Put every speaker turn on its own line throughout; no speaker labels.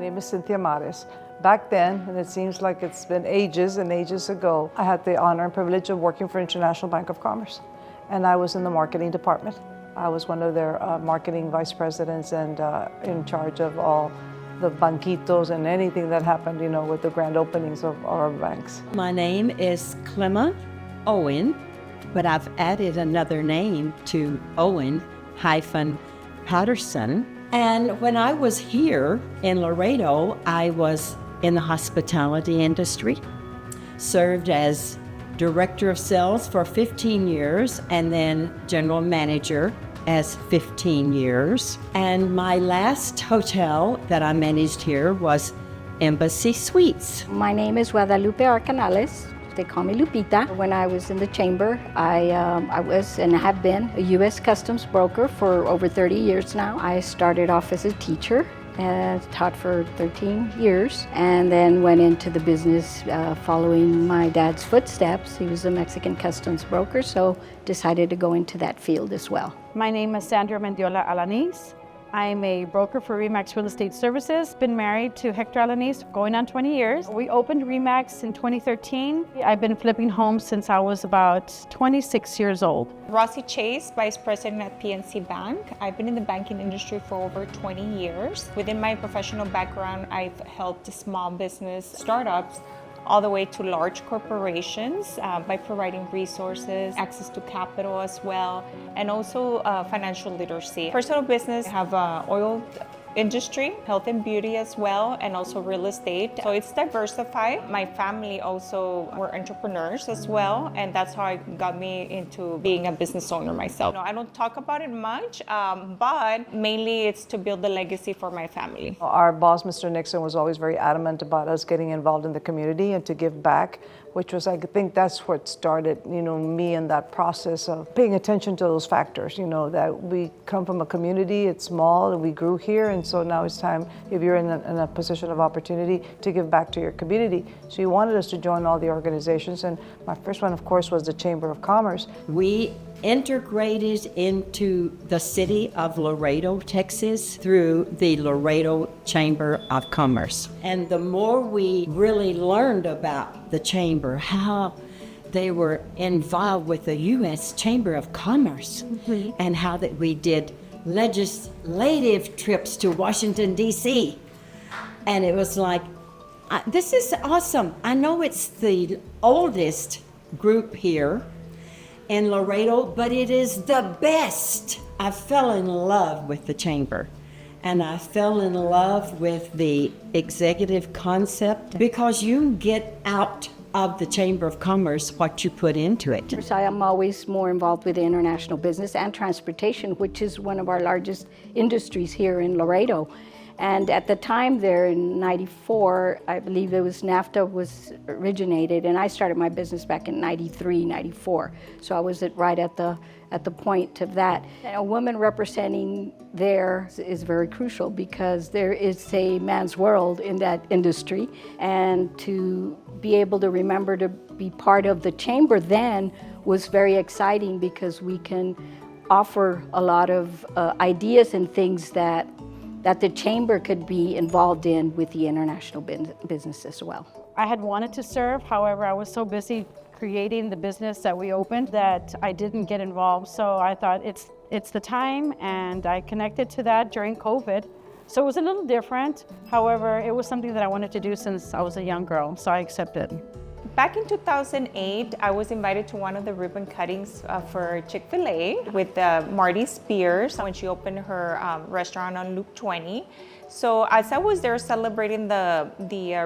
name is Cynthia Mares. Back then, and it seems like it's been ages and ages ago, I had the honor and privilege of working for International Bank of Commerce. And I was in the marketing department. I was one of their marketing vice presidents and in charge of all the banquitos and anything that happened, with the grand openings of our banks.
My name is Clema Owen, but I've added another name to Owen-Patterson. And when I was here in Laredo, I was in the hospitality industry, served as director of sales for 15 years, and then general manager as 15 years. And my last hotel that I managed here was Embassy Suites.
My name is Lupita Raquel Canales. They call me Lupita. When I was in the chamber, I was and have been a U.S. Customs broker for over 30 years now. I started off as a teacher and taught for 13 years, and then went into the business following my dad's footsteps. He was a Mexican customs broker, so decided to go into that field as well.
My name is Sandra Mendiola Alaniz. I'm a broker for RE/MAX Real Estate Services. Been married to Hector Alaniz going on 20 years. We opened RE/MAX in 2013. I've been flipping homes since I was about 26 years old.
Rossy Chase, Vice President at PNC Bank. I've been in the banking industry for over 20 years. Within my professional background, I've helped small business startups all the way to large corporations by providing resources, access to capital as well, and also financial literacy. Personal business, I have oil industry, health and beauty as well, and also real estate. So it's diversified. My family also were entrepreneurs as well, and that's how it got me into being a business owner myself. I don't talk about it much, but mainly it's to build a legacy for my family.
Our boss, Mr. Nixon, was always very adamant about us getting involved in the community and to give back, which was, I think that's what started, me in that process of paying attention to those factors, that we come from a community, it's small, and we grew here, and so now it's time, if you're in a position of opportunity, to give back to your community. So you wanted us to join all the organizations, and my first one, of course, was the Chamber of Commerce.
We integrated into the city of Laredo, Texas, through the Laredo Chamber of Commerce. And the more we really learned about the chamber, how they were involved with the U.S. Chamber of Commerce, and how that we did legislative trips to Washington, D.C. And it was like, this is awesome. I know it's the oldest group here in Laredo, but it is the best. I fell in love with the chamber, and I fell in love with the executive concept, because you get out of the Chamber of Commerce what you put into it.
I am always more involved with international business and transportation, which is one of our largest industries here in Laredo. And at the time there in 94, I believe it was NAFTA was originated, and I started my business back in 93, 94. So I was right at the point of that. And a woman representing there is very crucial, because there is a man's world in that industry. And to be able to remember to be part of the chamber then was very exciting, because we can offer a lot of ideas and things that the chamber could be involved in with the international business as well.
I had wanted to serve, however, I was so busy creating the business that we opened that I didn't get involved. So I thought it's the time, and I connected to that during COVID. So it was a little different. However, it was something that I wanted to do since I was a young girl, so I accepted.
Back in 2008, I was invited to one of the ribbon cuttings for Chick-fil-A with Marty Spears when she opened her restaurant on Loop 20. So as I was there celebrating the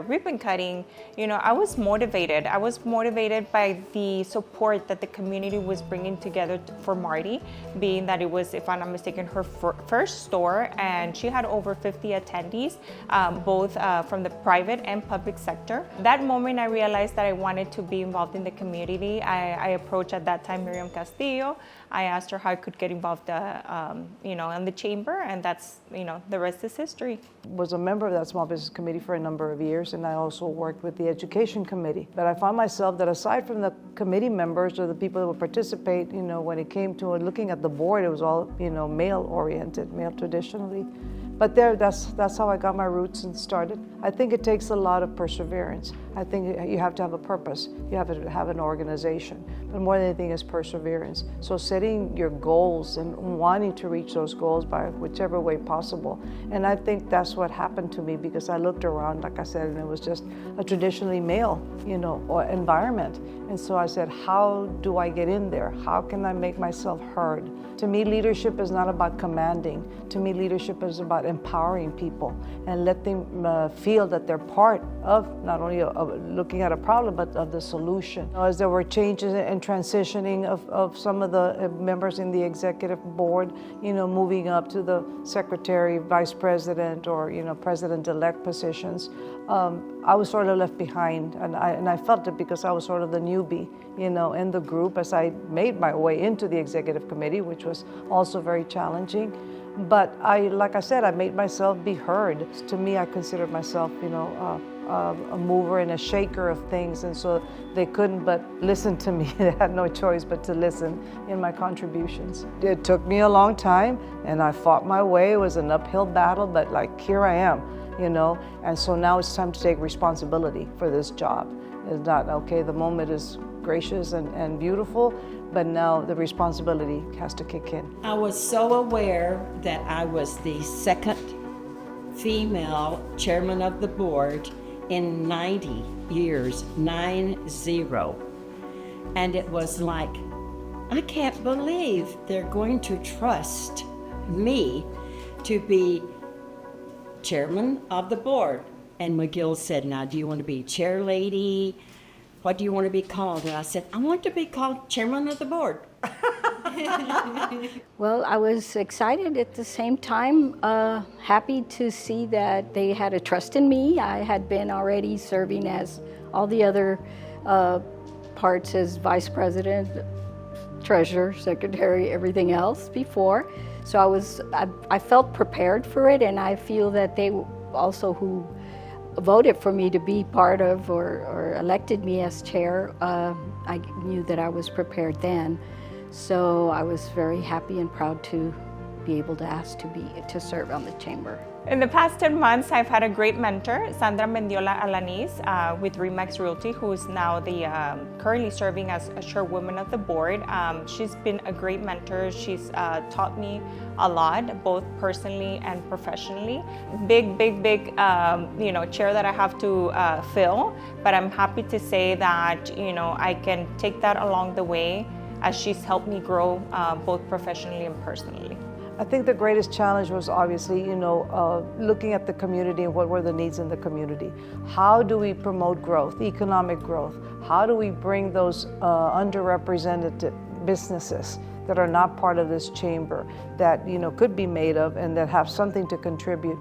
ribbon cutting, I was motivated. I was motivated by the support that the community was bringing together for Marty, being that it was, if I'm not mistaken, her first store, and she had over 50 attendees, both from the private and public sector. That moment, I realized that I wanted to be involved in the community. I approached at that time Miriam Castillo. I asked her how I could get involved, in the chamber, and that's, the rest is history.
Was a member of that small business committee for a number of years, and I also worked with the education committee. But I found myself that aside from the committee members or the people that would participate, when it came to looking at the board, it was all, male oriented, male traditionally. But that's how I got my roots and started. I think it takes a lot of perseverance. I think you have to have a purpose. You have to have an organization. But more than anything is perseverance. So setting your goals and wanting to reach those goals by whichever way possible. And I think that's what happened to me, because I looked around, like I said, and it was just a traditionally male, or environment. And so I said, how do I get in there? How can I make myself heard? To me, leadership is not about commanding. To me, leadership is about empowering people and let them feel that they're part of not only of looking at a problem, but of the solution. As there were changes and transitioning of some of the members in the executive board, moving up to the secretary, vice president, or president-elect positions, I was sort of left behind, and I felt it because I was sort of the newbie, in the group as I made my way into the executive committee, which was also very challenging. But like I said, I made myself be heard. To me, I considered myself, a mover and a shaker of things, and so they couldn't but listen to me. They had no choice but to listen in my contributions. It took me a long time, and I fought my way. It was an uphill battle, but here I am, and so now it's time to take responsibility for this job. It's not, okay, the moment is gracious and beautiful, but now the responsibility has to kick in.
I was so aware that I was the second female chairman of the board in 90 years, 9-0. And it was like, I can't believe they're going to trust me to be chairman of the board. And McGill said, now, do you want to be chair lady? What do you want to be called? And I said, I want to be called chairman of the board.
Well, I was excited at the same time, happy to see that they had a trust in me. I had been already serving as all the other parts as vice president, treasurer, secretary, everything else before. So I felt prepared for it, and I feel that they also who voted for me to be part of or elected me as chair, I knew that I was prepared then. So I was very happy and proud to be able to ask to serve on the chamber.
In the past 10 months, I've had a great mentor, Sandra Mendiola Alaniz with Remax Realty, who is now currently serving as a chairwoman of the board. She's been a great mentor. She's taught me a lot, both personally and professionally. Big chair that I have to fill, but I'm happy to say that I can take that along the way as she's helped me grow both professionally and personally.
I think the greatest challenge was obviously, looking at the community and what were the needs in the community. How do we promote growth, economic growth? How do we bring those underrepresented businesses that are not part of this chamber that, could be made of and that have something to contribute,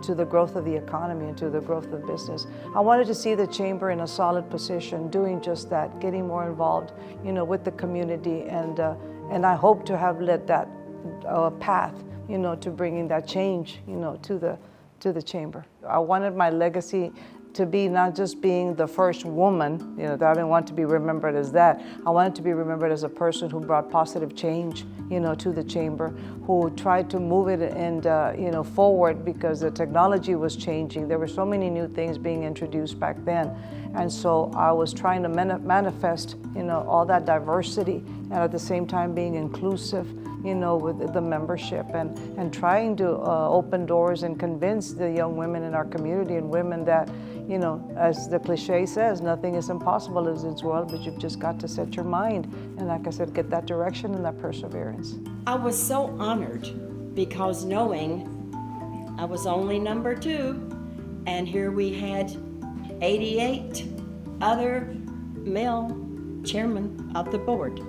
to the growth of the economy and to the growth of business? I wanted to see the chamber in a solid position, doing just that, getting more involved, with the community, and I hope to have led that path, to bringing that change, to the chamber. I wanted my legacy to be not just being the first woman, that I didn't want to be remembered as that. I wanted to be remembered as a person who brought positive change, to the chamber, who tried to move it and, forward because the technology was changing. There were so many new things being introduced back then. And so I was trying to manifest, all that diversity and at the same time being inclusive, with the membership and trying to open doors and convince the young women in our community and women that, as the cliche says, nothing is impossible in this world, but you've just got to set your mind. And like I said, get that direction and that perseverance.
I was so honored because knowing I was only number 2, and here we had 88 other male chairmen of the board.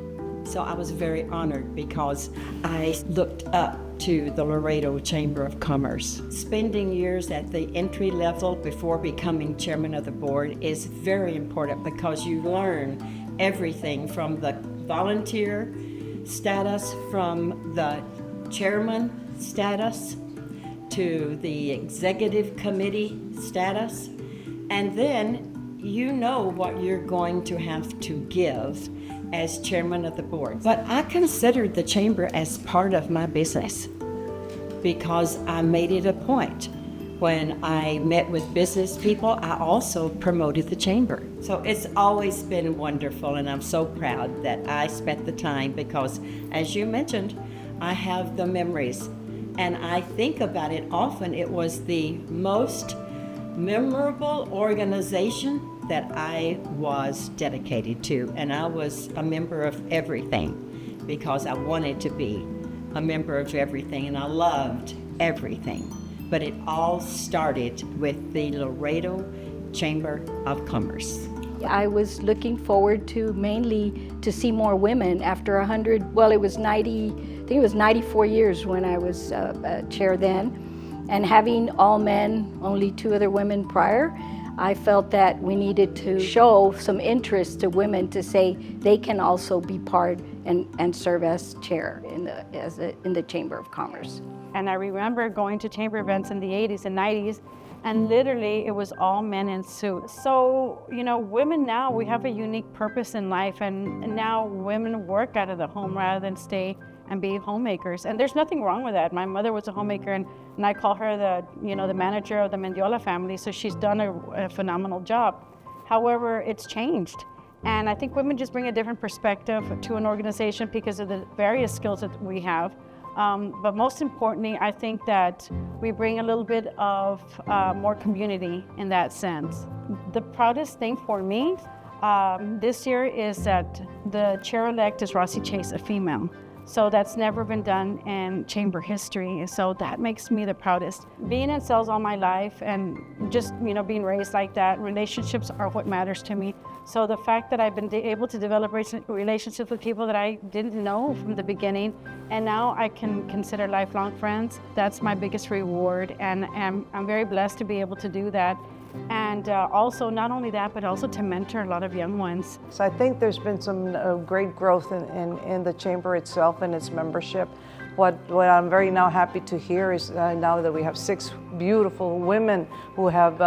So I was very honored because I looked up to the Laredo Chamber of Commerce. Spending years at the entry level before becoming chairman of the board is very important because you learn everything from the volunteer status, from the chairman status, to the executive committee status, and then you know what you're going to have to give as chairman of the board. But I considered the chamber as part of my business. because I made it a point. When I met with business people, I also promoted the chamber. So it's always been wonderful, and I'm so proud that I spent the time because, as you mentioned, I have the memories. And I think about it often. It was the most memorable organization that I was dedicated to, and I was a member of everything because I wanted to be a member of everything, and I loved everything. But it all started with the Laredo Chamber of Commerce.
I was looking forward to mainly to see more women after 100, well, it was 90, I think it was 94 years when I was chair then. And having all men, only 2 other women prior, I felt that we needed to show some interest to women to say they can also be part and serve as chair in the Chamber of Commerce.
And I remember going to chamber events in the 80s and 90s, and literally it was all men in suits. So, women now, we have a unique purpose in life, and now women work out of the home rather than stay and be homemakers. And there's nothing wrong with that. My mother was a homemaker, and I call her the manager of the Mendiola family, so she's done a phenomenal job. However, it's changed. And I think women just bring a different perspective to an organization because of the various skills that we have. But most importantly, I think that we bring a little bit of more community in that sense. The proudest thing for me this year is that the chair-elect is Rossy Chase, a female. So that's never been done in chamber history. So that makes me the proudest. Being in sales all my life and just, being raised like that, relationships are what matters to me. So the fact that I've been able to develop relationships with people that I didn't know from the beginning, and now I can consider lifelong friends, that's my biggest reward. And I'm very blessed to be able to do that. And also, not only that, but also to mentor a lot of young ones.
So I think there's been some great growth in the chamber itself and its membership. What I'm very now happy to hear is now that we have 6 beautiful women who have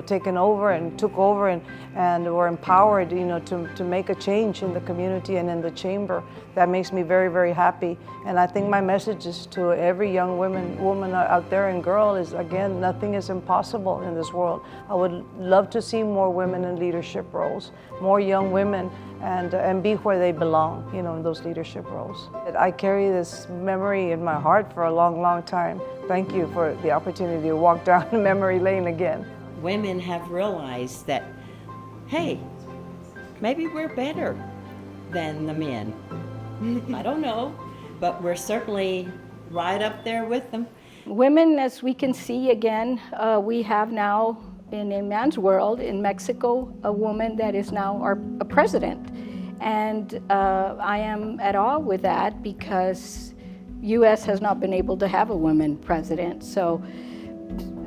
taken over and took over and were empowered to make a change in the community and in the chamber. That makes me very, very happy. And I think my message is to every young woman out there and girl is, again, nothing is impossible in this world. I would love to see more women in leadership roles, more young women, and be where they belong, in those leadership roles. I carry this memory in my heart for a long, long time. Thank you for the opportunity to walk down memory lane again.
Women have realized that, hey, maybe we're better than the men. I don't know, but we're certainly right up there with them.
Women, as we can see again, we have now in a man's world in Mexico, a woman that is now our president. And I am at awe with that because U.S. has not been able to have a woman president. So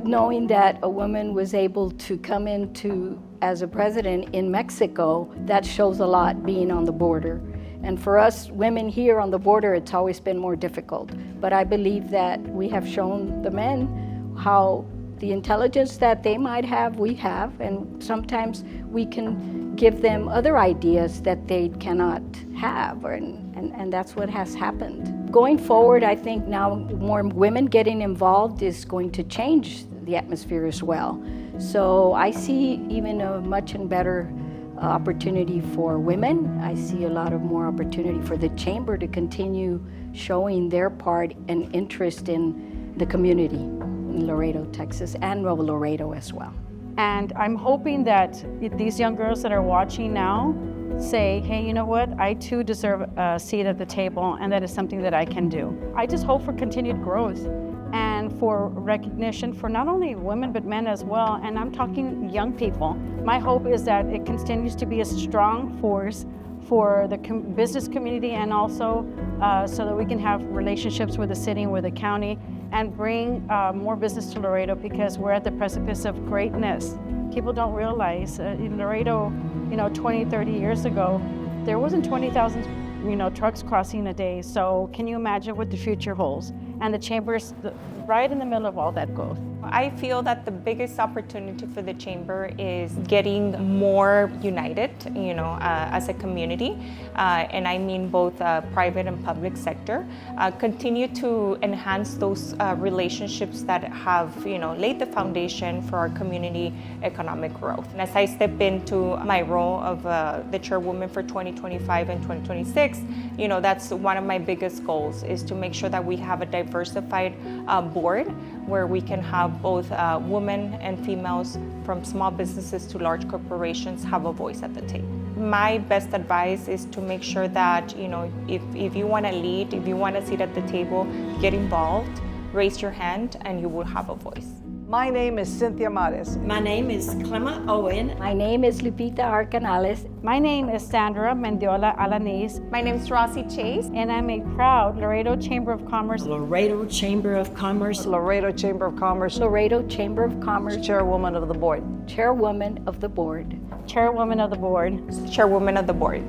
knowing that a woman was able to come into as a president in Mexico, that shows a lot being on the border. And for us women here on the border, it's always been more difficult. But I believe that we have shown the men how the intelligence that they might have, we have, and sometimes we can give them other ideas that they cannot have, and that's what has happened. Going forward, I think now more women getting involved is going to change the atmosphere as well. So I see even a much and better opportunity for women. I see a lot of more opportunity for the chamber to continue showing their part and interest in the community in Laredo, Texas, and Nuevo Laredo as well.
And I'm hoping that these young girls that are watching now say, hey, you know what? I too deserve a seat at the table, and that is something that I can do. I just hope for continued growth and for recognition for not only women but men as well, and I'm talking young people. My hope is that it continues to be a strong force for the business community, and also so that we can have relationships with the city and with the county and bring more business to Laredo, because we're at the precipice of greatness. People don't realize in Laredo, 20, 30 years ago, there wasn't 20,000 trucks crossing a day. So can you imagine what the future holds? And the chamber's right in the middle of all that growth.
I feel that the biggest opportunity for the chamber is getting more united, as a community, and I mean both private and public sector. Continue to enhance those relationships that have, laid the foundation for our community economic growth. And as I step into my role of the chairwoman for 2025 and 2026, that's one of my biggest goals, is to make sure that we have a diversified board where we can have both women and females from small businesses to large corporations have a voice at the table. My best advice is to make sure that, if you want to lead, if you want a seat at the table, get involved, raise your hand, and you will have a voice.
My name is Cynthia Mares.
My name is Clema Owen.
My name is Lupita Raquel Canales.
My name is Sandra Mendiola Alaniz,
My name is Rossy Chase.
and I'm a proud Laredo Chamber of Commerce
Laredo Chamber of Commerce.
Laredo Chamber of Commerce,
Laredo Chamber of Commerce,
Chairwoman of the Board.
Chairwoman of the Board.
Chairwoman of the Board.
Chairwoman of the board.